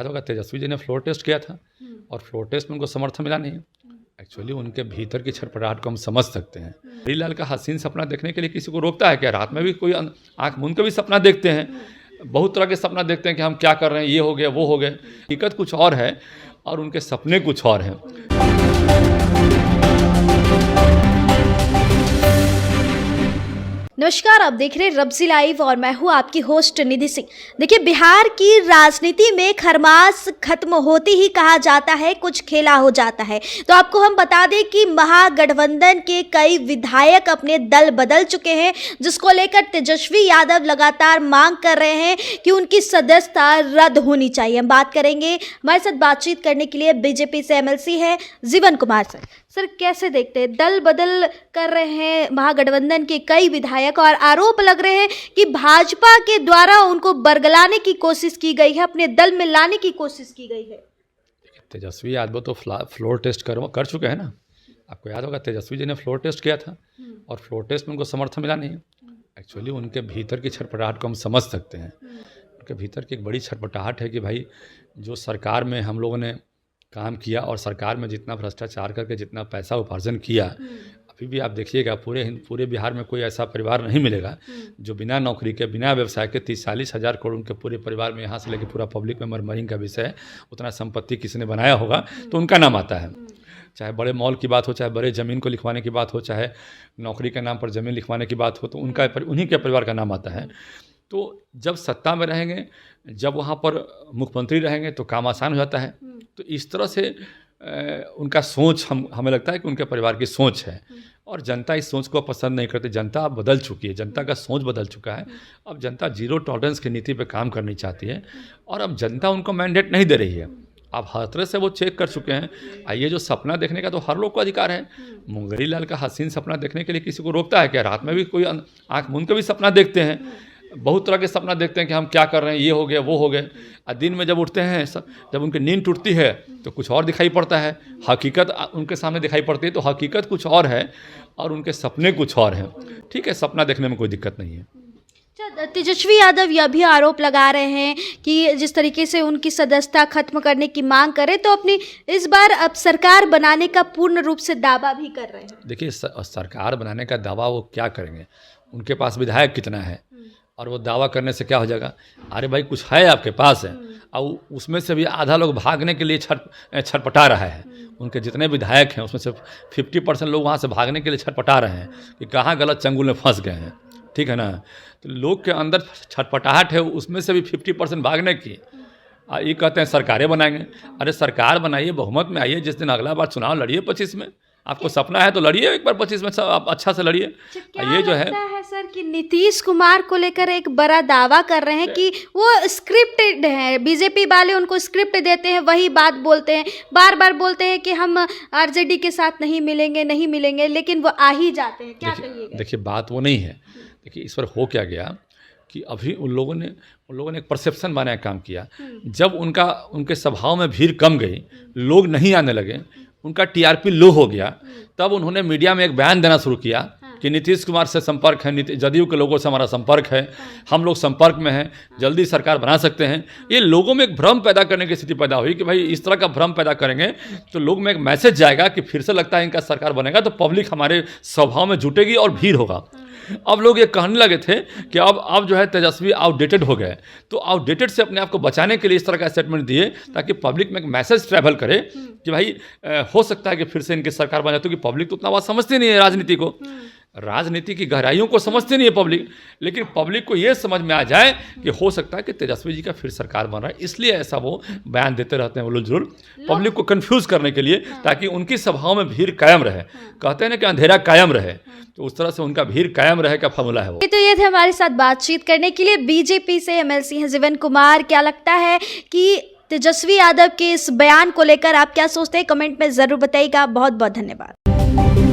होगा तेजस्वी जी ने floor test किया था और फ्लोर टेस्ट में उनको समर्थन मिला नहीं। एक्चुअली उनके भीतर की छटपटाहट को हम समझ सकते हैं। हरीलाल का हसीन सपना देखने के लिए किसी को रोकता है क्या? रात में भी कोई आंख मूंद के भी सपना देखते हैं, बहुत तरह के सपना देखते हैं कि हम क्या कर रहे हैं, ये हो गया वो हो गया। हकीकत कुछ और है और उनके सपने कुछ और हैं। नमस्कार, आप देख रहे हैं रब्जी लाइव और मैं हूं आपकी होस्ट निधि सिंह। देखिए, बिहार की राजनीति में खरमास खत्म होती ही कहा जाता है कुछ खेला हो जाता है। तो आपको हम बता दें कि महागठबंधन के कई विधायक अपने दल बदल चुके हैं, जिसको लेकर तेजस्वी यादव लगातार मांग कर रहे हैं कि उनकी सदस्यता रद्द होनी चाहिए। हम बात करेंगे, हमारे साथ बातचीत करने के लिए बीजेपी से एमएलसी है जीवन कुमार सर। सर, कैसे देखते हैं, दल बदल कर रहे हैं महागठबंधन के कई विधायक और आरोप लग रहे हैं कि भाजपा के द्वारा उनको बरगलाने की कोशिश की गई है, अपने दल में लाने की कोशिश की गई है। तेजस्वी यादव तो फ्लोर टेस्ट कर चुके हैं ना। आपको याद होगा तेजस्वी जी ने फ्लोर टेस्ट किया था और फ्लोर टेस्ट में उनको समर्थन मिला नहीं। एक्चुअली उनके भीतर की छटपटाहट को हम समझ सकते हैं। उनके भीतर की एक बड़ी छटपटाहट है कि भाई, जो सरकार में हम लोगों ने काम किया और सरकार में जितना भ्रष्टाचार करके जितना पैसा उपार्जन किया, अभी भी आप देखिएगा पूरे बिहार में कोई ऐसा परिवार नहीं मिलेगा जो बिना नौकरी के, बिना व्यवसाय के 30-40 हज़ार करोड़ उनके पूरे परिवार में, यहाँ से लेकर पूरा पब्लिक में मरमरिंग का विषय है, उतना संपत्ति किसी ने बनाया होगा तो उनका नाम आता है। चाहे बड़े मॉल की बात हो, चाहे बड़े ज़मीन को लिखवाने की बात हो, चाहे नौकरी के नाम पर ज़मीन लिखवाने की बात हो, तो उन्हीं के परिवार का नाम आता है। तो जब सत्ता में रहेंगे, जब वहाँ पर मुख्यमंत्री रहेंगे तो काम आसान हो जाता है। तो इस तरह से उनका सोच हमें लगता है कि उनके परिवार की सोच है और जनता इस सोच को पसंद नहीं करती। जनता अब बदल चुकी है, जनता का सोच बदल चुका है। अब जनता जीरो टॉलरेंस की नीति पे काम करनी चाहती है और अब जनता उनको मैंडेट नहीं दे रही है। अब हर तरह से वो चेक कर चुके हैं। ये जो सपना देखने का तो हर लोग को अधिकार है। हरीलाल का हसीन सपना देखने के लिए किसी को रोकता है क्या? रात में भी कोई आंख मूंद के भी सपना देखते हैं, बहुत तरह के सपना देखते हैं कि हम क्या कर रहे हैं, ये हो गया वो हो गया। और दिन में जब उठते हैं, जब उनकी नींद टूटती है तो कुछ और दिखाई पड़ता है, हकीकत उनके सामने दिखाई पड़ती है। तो हकीकत कुछ और है और उनके सपने कुछ और हैं। ठीक है, सपना देखने में कोई दिक्कत नहीं है। तेजस्वी यादव यह भी आरोप लगा रहे हैं कि जिस तरीके से उनकी सदस्यता खत्म करने की मांग करे, तो अपनी इस बार अब सरकार बनाने का पूर्ण रूप से दावा भी कर रहे हैं। देखिए, सरकार बनाने का दावा वो क्या करेंगे? उनके पास विधायक कितना है और वो दावा करने से क्या हो जाएगा? अरे भाई, कुछ है आपके पास है और उसमें से भी आधा लोग भागने के लिए छटपटा रहा है। उनके जितने विधायक हैं उसमें से 50% लोग वहाँ से भागने के लिए छटपटा रहे हैं कि कहाँ गलत चंगुल में फंस गए हैं। ठीक है ना? तो लोग के अंदर छटपटाहट है, उसमें से भी 50% भागने की। ये कहते हैं सरकारें बनाएंगे। अरे सरकार बनाइए, बहुमत में आइए, जिस दिन अगला बार चुनाव लड़िए 25 में। आपको सपना है तो लड़िए एक बार 25 में, आप अच्छा से लड़िए। ये जो है सर कि नीतीश कुमार को लेकर एक बड़ा दावा कर रहे हैं कि वो स्क्रिप्टेड है, बीजेपी वाले उनको स्क्रिप्ट देते हैं, वही बात बोलते हैं, बार बार बोलते हैं कि हम आरजेडी के साथ नहीं मिलेंगे, लेकिन वो आ ही जाते हैं। क्या कहिएगा? देखिए, बात वो नहीं है। देखिए, इस पर हो क्या गया कि अभी उन लोगों ने एक परसेप्शन बनाने का काम किया। जब उनके सभाओं में भीड़ कम गई, लोग नहीं आने लगे, उनका टीआरपी लो हो गया, तब उन्होंने मीडिया में एक बयान देना शुरू किया कि नीतीश कुमार से संपर्क है, जदयू के लोगों से हमारा संपर्क है, हम लोग संपर्क में हैं, जल्दी सरकार बना सकते हैं। ये लोगों में एक भ्रम पैदा करने की स्थिति पैदा हुई कि भाई, इस तरह का भ्रम पैदा करेंगे तो लोग में एक मैसेज जाएगा कि फिर से लगता है इनका सरकार बनेगा, तो पब्लिक हमारे सभाओं में जुटेगी और भीड़ होगा। अब लोग ये कहने लगे थे कि अब जो है तेजस्वी आउटडेटेड हो गए, तो आउटडेटेड से अपने आप को बचाने के लिए इस तरह का स्टेटमेंट दिए ताकि पब्लिक में एक मैसेज ट्रैवल करे कि भाई हो सकता है कि फिर से इनकी सरकार बने। तो कि पब्लिक तो उतना बात समझती नहीं है, राजनीति की गहराइयों को समझती नहीं है पब्लिक, लेकिन पब्लिक को ये समझ में आ जाए कि हो सकता है कि तेजस्वी जी का फिर सरकार बन रहा है, इसलिए ऐसा वो बयान देते रहते हैं वो लोग जरूर पब्लिक को कंफ्यूज करने के लिए, ताकि उनकी सभाओं में भीड़ कायम रहे। कहते हैं ना कि अंधेरा कायम रहे, तो उस तरह से उनका भीड़ कायम रहे का फॉर्मूला है वो। तो ये थे हमारे साथ बातचीत करने के लिए बीजेपी से एमएलसी हैं जीवन कुमार। क्या लगता है कि तेजस्वी यादव के इस बयान को लेकर आप क्या सोचते हैं? कमेंट में जरूर बताइएगा। बहुत बहुत धन्यवाद।